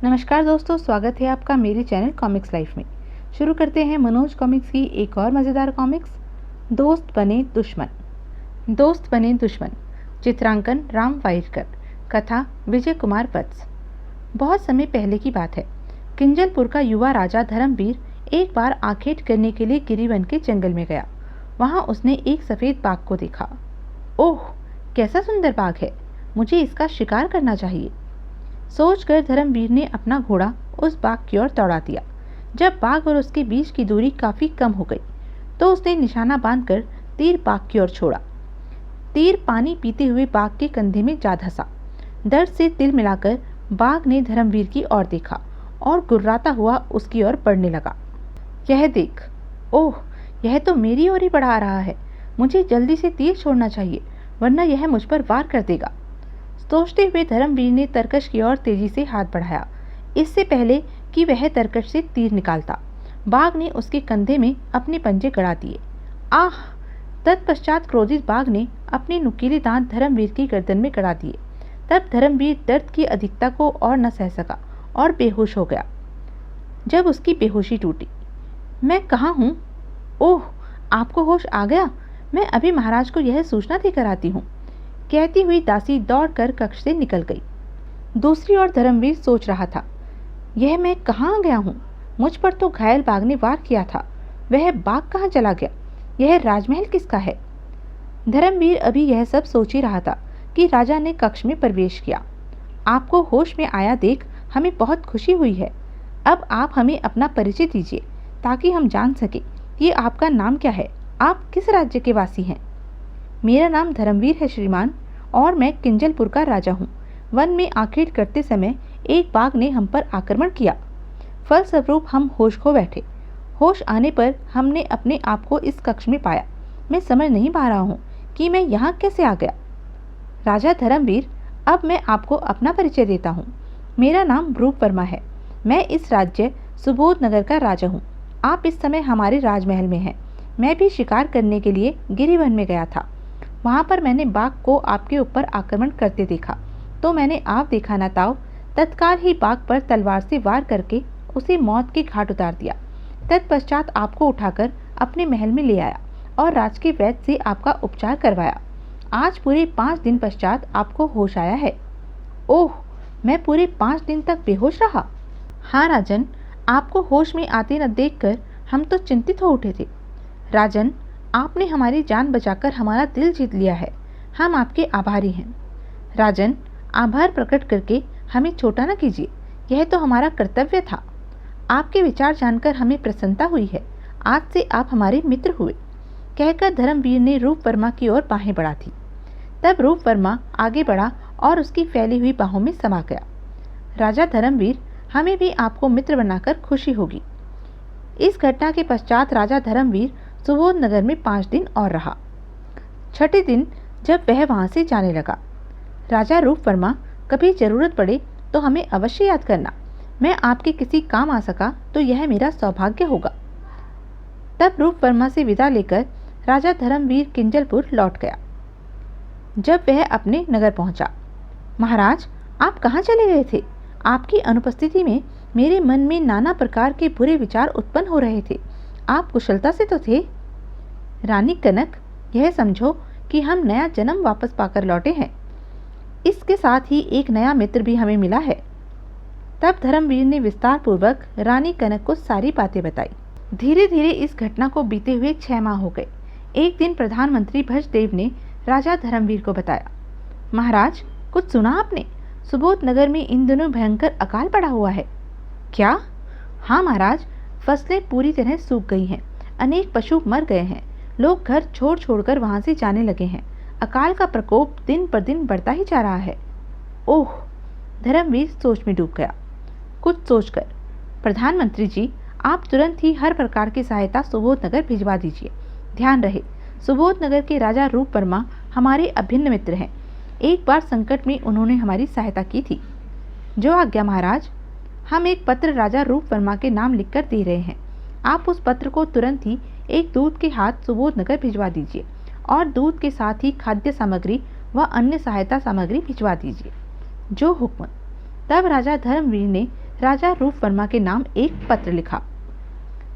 नमस्कार दोस्तों, स्वागत है आपका मेरे चैनल कॉमिक्स लाइफ में। शुरू करते हैं मनोज कॉमिक्स की एक और मज़ेदार कॉमिक्स, दोस्त बने दुश्मन। दोस्त बने दुश्मन, चित्रांकन राम वाइरकर, कथा विजय कुमार वत्स। बहुत समय पहले की बात है। किंजलपुर का युवा राजा धर्मवीर एक बार आखेट करने के लिए गिरिवन के जंगल में गया। वहाँ उसने एक सफ़ेद बाघ को देखा। ओह, कैसा सुंदर बाघ है, मुझे इसका शिकार करना चाहिए सोचकर धर्मवीर ने अपना घोड़ा उस बाघ की ओर दौड़ा दिया। जब बाघ और उसके बीच की दूरी काफी कम हो गई तो उसने निशाना बांधकर तीर बाघ की ओर छोड़ा। तीर पानी पीते हुए बाघ के कंधे में जा धंसा। दर्द से तिल मिलाकर बाघ ने धर्मवीर की ओर देखा और गुर्राता हुआ उसकी ओर बढ़ने लगा। यह देख, ओह, यह तो मेरी ओर ही बढ़ा रहा है। मुझे जल्दी से तीर छोड़ना चाहिए, वरना यह मुझ पर वार कर देगा। सोचते हुए धर्मवीर ने तरकश की ओर तेजी से हाथ बढ़ाया, इससे पहले कि वह तरकश से तीर निकालता। बाघ ने उसके कंधे में अपने पंजे गड़ा दिए। आह! तत्पश्चात क्रोधित बाघ ने अपने नुकीले दांत धर्मवीर की गर्दन में गड़ा दिए। तब धर्मवीर दर्द की अधिकता को और न सह सका और बेहोश हो गया। जब उसकी बेहोशी टूटी, मैं कहाँ हूँ? ओह, आपको होश आ गया? मैं अभी महाराज को यह सूचना देकर आती हूँ, कहती हुई दासी दौड़कर कक्ष से निकल गई। दूसरी ओर धर्मवीर सोच रहा था, यह मैं कहाँ गया हूँ? मुझ पर तो घायल बाघ ने वार किया था, वह बाघ कहाँ चला गया? यह राजमहल किसका है? धर्मवीर अभी यह सब सोच ही रहा था कि राजा ने कक्ष में प्रवेश किया। आपको होश में आया देख हमें बहुत खुशी हुई है। अब आप हमें अपना परिचय दीजिए ताकि हम जान सके कि आपका नाम क्या है, आप किस राज्य के वासी हैं। मेरा नाम धर्मवीर है श्रीमान, और मैं किंजलपुर का राजा हूँ। वन में आखेट करते समय एक बाघ ने हम पर आक्रमण किया, फलस्वरूप हम होश खो बैठे। होश आने पर हमने अपने आप को इस कक्ष में पाया। मैं समझ नहीं पा रहा हूँ कि मैं यहाँ कैसे आ गया। राजा धर्मवीर, अब मैं आपको अपना परिचय देता हूँ। मेरा नाम रूप वर्मा है। मैं इस राज्य सुबोध नगर का राजा हूँ। आप इस समय हमारे राजमहल में हैं। मैं भी शिकार करने के लिए गिरिवन में गया था। वहाँ पर मैंने बाघ को आपके ऊपर आक्रमण करते देखा, तो मैंने आप देखा ना ताऊ, तत्काल ही बाघ पर तलवार से वार करके उसे मौत के घाट उतार दिया। तत्पश्चात आपको उठाकर अपने महल में ले आया और राजकीय वैद्य से आपका उपचार करवाया। आज पूरे 5 दिन पश्चात आपको होश आया है। ओह, मैं पूरे 5 दिन तक बेहोश रहा? हाँ राजन, आपको होश में आते न देखकर हम तो चिंतित हो उठे थे। राजन, आपने हमारी जान बचाकर हमारा दिल जीत लिया है। हम आपके आभारी हैं। राजन, आभार प्रकट करके हमें छोटा न कीजिए, यह तो हमारा कर्तव्य था। आपके विचार जानकर हमें प्रसन्नता हुई है। आज से आप हमारे मित्र हुए, कहकर धर्मवीर ने रूप वर्मा की ओर बाहें बढ़ा दी। तब रूप वर्मा आगे बढ़ा और उसकी फैली हुई बाहों में समा गया। राजा धर्मवीर, हमें भी आपको मित्र बनाकर खुशी होगी। इस घटना के पश्चात राजा धर्मवीर सुबोध नगर में 5 दिन और रहा। छठे दिन जब वह वहां से जाने लगा, राजा रूप वर्मा, कभी जरूरत पड़े तो हमें अवश्य याद करना। मैं आपके किसी काम आ सका तो यह मेरा सौभाग्य होगा। तब रूप वर्मा से विदा लेकर राजा धर्मवीर किंजलपुर लौट गया। जब वह अपने नगर पहुंचा, महाराज, आप कहाँ चले गए थे? आपकी अनुपस्थिति में मेरे मन में नाना प्रकार के बुरे विचार उत्पन्न हो रहे थे। आप कुशलता से तो थे। रानी कनक, यह समझो कि हम नया जन्म वापस पाकर लौटे हैं। इसके साथ ही एक नया मित्र भी हमें मिला है। तब धर्मवीर ने विस्तार पूर्वक रानी कनक को सारी बातें बताई। धीरे धीरे इस घटना को बीते हुए 6 माह हो गए। एक दिन प्रधानमंत्री भजदेव ने राजा धर्मवीर को बताया, महाराज, कुछ सुना आपने? सुबोध नगर में इन दिनों भयंकर अकाल पड़ा हुआ है। क्या? हाँ महाराज, फसलें पूरी तरह सूख गई हैं। अनेक पशु मर गए हैं। लोग घर छोड़ छोड़कर वहां से जाने लगे हैं। अकाल का प्रकोप दिन पर दिन बढ़ता ही जा रहा है। ओह! धर्मवीर सोच में डूब गया। कुछ सोचकर, प्रधानमंत्री जी, आप तुरंत ही हर प्रकार की सहायता सुबोध नगर भिजवा दीजिए। ध्यान रहे, सुबोध नगर के राजा रूप वर्मा हमारे अभिन्न मित्र हैं। एक बार संकट में उन्होंने हमारी सहायता की थी। जो आज्ञा महाराज। हम एक पत्र राजा रूप वर्मा के नाम लिखकर दे रहे हैं। आप उस पत्र को तुरंत ही एक दूत के हाथ सुबोध नगर भिजवा दीजिए और दूत के साथ ही खाद्य सामग्री व अन्य सहायता सामग्री भिजवा दीजिए। जो हुक्म। तब राजा धर्मवीर ने राजा रूप वर्मा के नाम एक पत्र लिखा।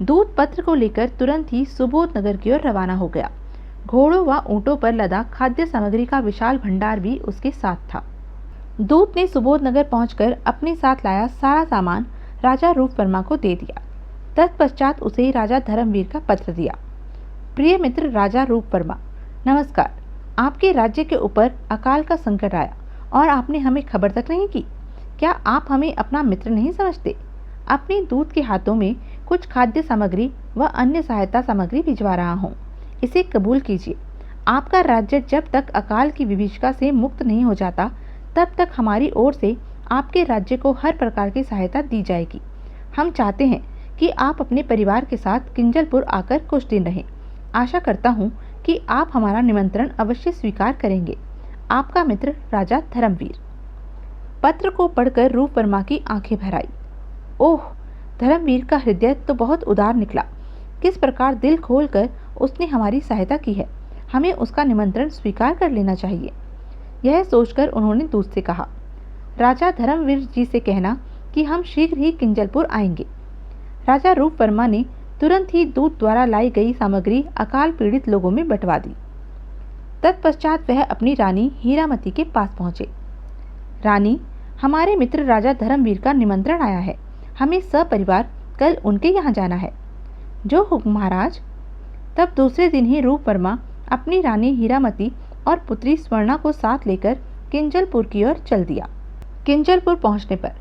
दूत पत्र को लेकर तुरंत ही सुबोध नगर की ओर रवाना हो गया। घोड़ों व ऊंटों पर लदा खाद्य सामग्री का विशाल भंडार भी उसके साथ था। दूत ने सुबोध नगर पहुंचकर अपने साथ लाया सारा सामान राजा रूप वर्मा को दे दिया। तत्पश्चात उसे राजा धर्मवीर का पत्र दिया। प्रिय मित्र राजा रूप वर्मा, नमस्कार। आपके राज्य के ऊपर अकाल का संकट आया और आपने हमें खबर तक नहीं की। क्या आप हमें अपना मित्र नहीं समझते? अपने दूत के हाथों में कुछ खाद्य सामग्री व अन्य सहायता सामग्री भिजवा रहा हूँ, इसे कबूल कीजिए। आपका राज्य जब तक अकाल की विभीषिका से मुक्त नहीं हो जाता, तब तक हमारी ओर से आपके राज्य को हर प्रकार की सहायता दी जाएगी। हम चाहते हैं कि आप अपने परिवार के साथ किंजलपुर आकर कुछ दिन रहें। आशा करता हूँ कि आप हमारा निमंत्रण अवश्य स्वीकार करेंगे। आपका मित्र राजा धर्मवीर। पत्र को पढ़कर रूप वर्मा की आंखें भर आई। ओह, धर्मवीर का हृदय तो बहुत उदार निकला। किस प्रकार दिल खोलकर उसने हमारी सहायता की है। हमें उसका निमंत्रण स्वीकार कर लेना चाहिए। यह सोचकर उन्होंने दूत से कहा, राजा धर्मवीर जी से कहना कि हम शीघ्र ही किंजलपुर आएंगे। राजा रूप वर्मा ने तुरंत ही दूत द्वारा लाई गई सामग्री अकाल पीड़ित लोगों में बंटवा दी। तत्पश्चात वह अपनी रानी हीरामती के पास पहुंचे। रानी, हमारे मित्र राजा धर्मवीर का निमंत्रण आया है। हमें सपरिवार कल उनके यहाँ जाना है। जो हुक्म महाराज। तब दूसरे दिन ही रूप वर्मा अपनी रानी हीरामती और पुत्री स्वर्णा को साथ लेकर किंजलपुर की ओर चल दिया। किंजलपुर पहुंचने पर,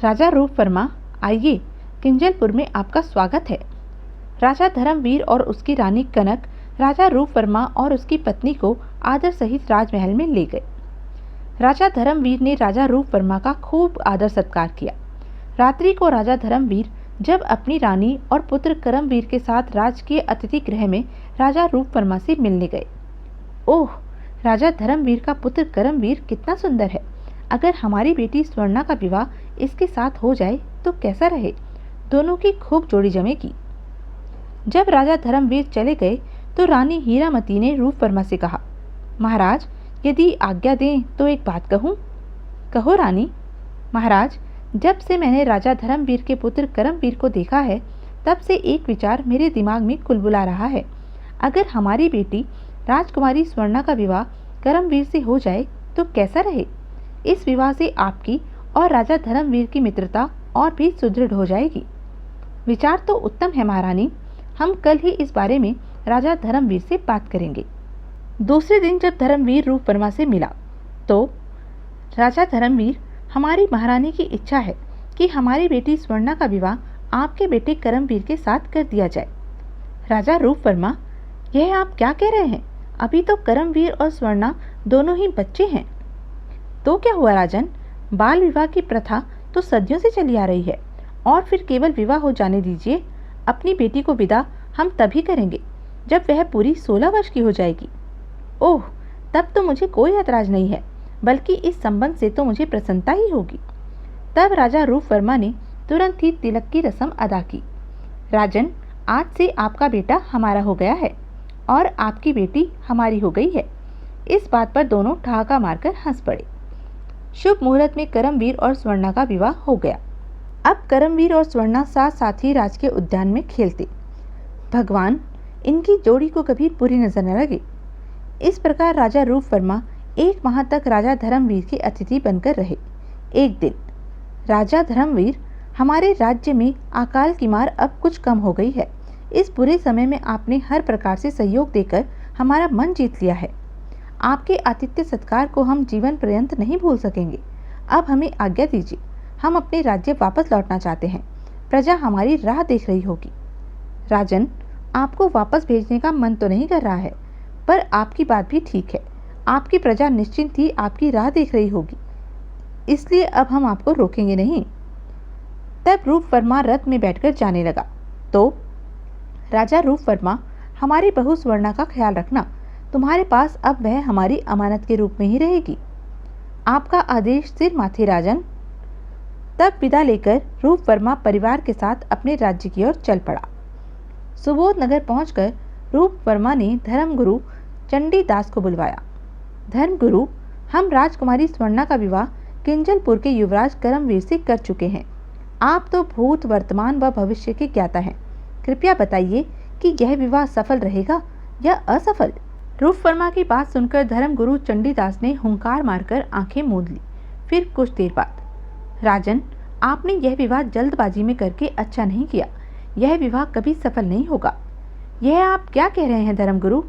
राजा रूप वर्मा, आइए, किंजलपुर में आपका स्वागत है। राजा धर्मवीर और उसकी रानी कनक राजा रूप वर्मा और उसकी पत्नी को आदर सहित राजमहल में ले गए। राजा धर्मवीर ने राजा रूप वर्मा का खूब आदर सत्कार किया। रात्रि को राजा धर्मवीर जब अपनी रानी और पुत्र करमवीर के साथ राजकीय अतिथि गृह में राजा रूप वर्मा से मिलने गए। ओह, राजा धर्मवीर का पुत्र करमवीर कितना सुंदर है। अगर हमारी बेटी स्वर्णा का विवाह इसके साथ हो जाए तो कैसा रहे। दोनों की खूब जोड़ी जमेगी। जब राजा धर्मवीर चले गए तो रानी हीरामती ने रूप वर्मा से कहा, महाराज, यदि आज्ञा दें तो एक बात कहूँ। कहो रानी। महाराज, जब से मैंने राजा धर्मवीर के पुत्र करमवीर को देखा है, तब से एक विचार मेरे दिमाग में कुलबुला रहा है। अगर हमारी बेटी राजकुमारी स्वर्णा का विवाह करमवीर से हो जाए तो कैसा रहे। इस विवाह से आपकी और राजा धर्मवीर की मित्रता और भी सुदृढ़ हो जाएगी। विचार तो उत्तम है महारानी। हम कल ही इस बारे में राजा धर्मवीर से बात करेंगे। दूसरे दिन जब धर्मवीर रूप वर्मा से मिला तो, राजा धर्मवीर, हमारी महारानी की इच्छा है कि हमारी बेटी स्वर्णा का विवाह आपके बेटे करमवीर के साथ कर दिया जाए। राजा रूप वर्मा, यह आप क्या कह रहे हैं? अभी तो करमवीर और स्वर्णा दोनों ही बच्चे हैं। तो क्या हुआ राजन, बाल विवाह की प्रथा तो सदियों से चली आ रही है और फिर केवल विवाह हो जाने दीजिए। अपनी बेटी को विदा हम तभी करेंगे जब वह पूरी 16 वर्ष की हो जाएगी। ओह, तब तो मुझे कोई ऐतराज नहीं है, बल्कि इस संबंध से तो मुझे प्रसन्नता ही होगी। तब राजा रूप वर्मा ने तुरंत ही तिलक की रस्म अदा की। राजन, आज से आपका बेटा हमारा हो गया है और आपकी बेटी हमारी हो गई है। इस बात पर दोनों ठहाका मारकर हंस पड़े। शुभ मुहूर्त में करमवीर और स्वर्णा का विवाह हो गया। अब करमवीर और स्वर्णा साथ साथ ही राजकीय उद्यान में खेलते। भगवान, इनकी जोड़ी को कभी बुरी नजर न लगे। इस प्रकार राजा रूप वर्मा 1 माह तक राजा धर्मवीर के अतिथि बनकर रहे। एक दिन, राजा धर्मवीर, हमारे राज्य में अकाल की मार अब कुछ कम हो गई है। इस बुरे समय में आपने हर प्रकार से सहयोग देकर हमारा मन जीत लिया है। आपके आतिथ्य सत्कार को हम जीवन पर्यंत नहीं भूल सकेंगे। अब हमें आज्ञा दीजिए, हम अपने राज्य वापस लौटना चाहते हैं। प्रजा हमारी राह देख रही होगी। राजन, आपको वापस भेजने का मन तो नहीं कर रहा है, पर आपकी बात भी ठीक है। आपकी प्रजा निश्चिंत ही आपकी राह देख रही होगी, इसलिए अब हम आपको रोकेंगे नहीं। तब रूप वर्मा रथ में बैठकर जाने लगा तो, राजा रूप वर्मा, हमारी बहू स्वर्णा का ख्याल रखना। तुम्हारे पास अब वह हमारी अमानत के रूप में ही रहेगी। आपका आदेश सिर माथे राजन। तब विदा लेकर रूप वर्मा परिवार के साथ अपने राज्य की ओर चल पड़ा। सुबोध नगर पहुंचकर रूप वर्मा ने धर्मगुरु चंडीदास को बुलवाया। धर्मगुरु, हम राजकुमारी स्वर्णा का विवाह किंजलपुर के युवराज करमवीर से कर चुके हैं। आप तो भूत, वर्तमान व भविष्य के ज्ञाता हैं। कृपया बताइए कि यह विवाह सफल रहेगा या असफल। रूप वर्मा की बात सुनकर धर्मगुरु चंडीदास ने हुंकार मारकर आंखें मूंद ली। फिर कुछ देर बाद, राजन, आपने यह विवाह जल्दबाजी में करके अच्छा नहीं किया। यह विवाह कभी सफल नहीं होगा। यह आप क्या कह रहे हैं धर्मगुरु?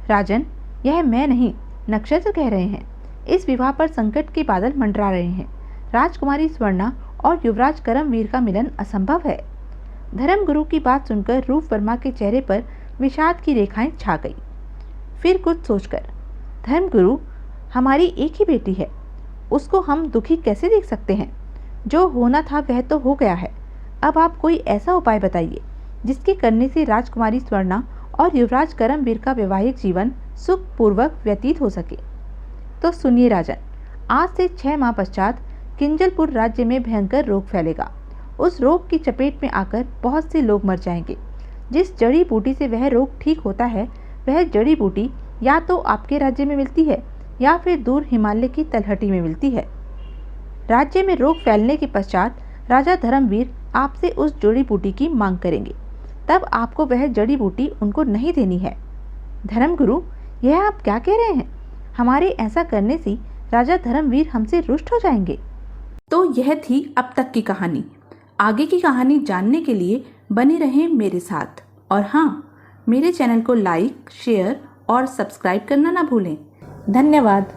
राजन, यह मैं नहीं, नक्षत्र कह रहे हैं। इस विवाह पर संकट के बादल मंडरा रहे हैं। राजकुमारी स्वर्णा और युवराज करमवीर का मिलन असंभव है। धर्मगुरु की बात सुनकर रूप वर्मा के चेहरे पर विषाद की रेखाएं छा गई। फिर कुछ सोचकर, धर्मगुरु, हमारी एक ही बेटी है, उसको हम दुखी कैसे देख सकते हैं? जो होना था वह तो हो गया है। अब आप कोई ऐसा उपाय बताइए जिसके करने से राजकुमारी स्वर्णा और युवराज करमवीर का वैवाहिक जीवन सुखपूर्वक व्यतीत हो सके। तो सुनिए राजन, आज से 6 माह पश्चात किंजलपुर राज्य में भयंकर रोग फैलेगा। उस रोग की चपेट में आकर बहुत से लोग मर जाएंगे। जिस जड़ी बूटी से वह रोग ठीक होता है, वह जड़ी बूटी या तो आपके राज्य में मिलती है या फिर दूर हिमालय की तलहटी में मिलती है। राज्य में रोग फैलने के पश्चात राजा धर्मवीर आपसे उस जड़ी बूटी की मांग करेंगे। तब आपको वह जड़ी बूटी उनको नहीं देनी है। धर्मगुरु, यह आप क्या कह रहे हैं? हमारे ऐसा करने से राजा धर्मवीर हमसे रुष्ट हो जाएंगे। तो यह थी अब तक की कहानी। आगे की कहानी जानने के लिए बने रहें मेरे साथ। और हाँ, मेरे चैनल को लाइक, शेयर और सब्सक्राइब करना ना भूलें। धन्यवाद।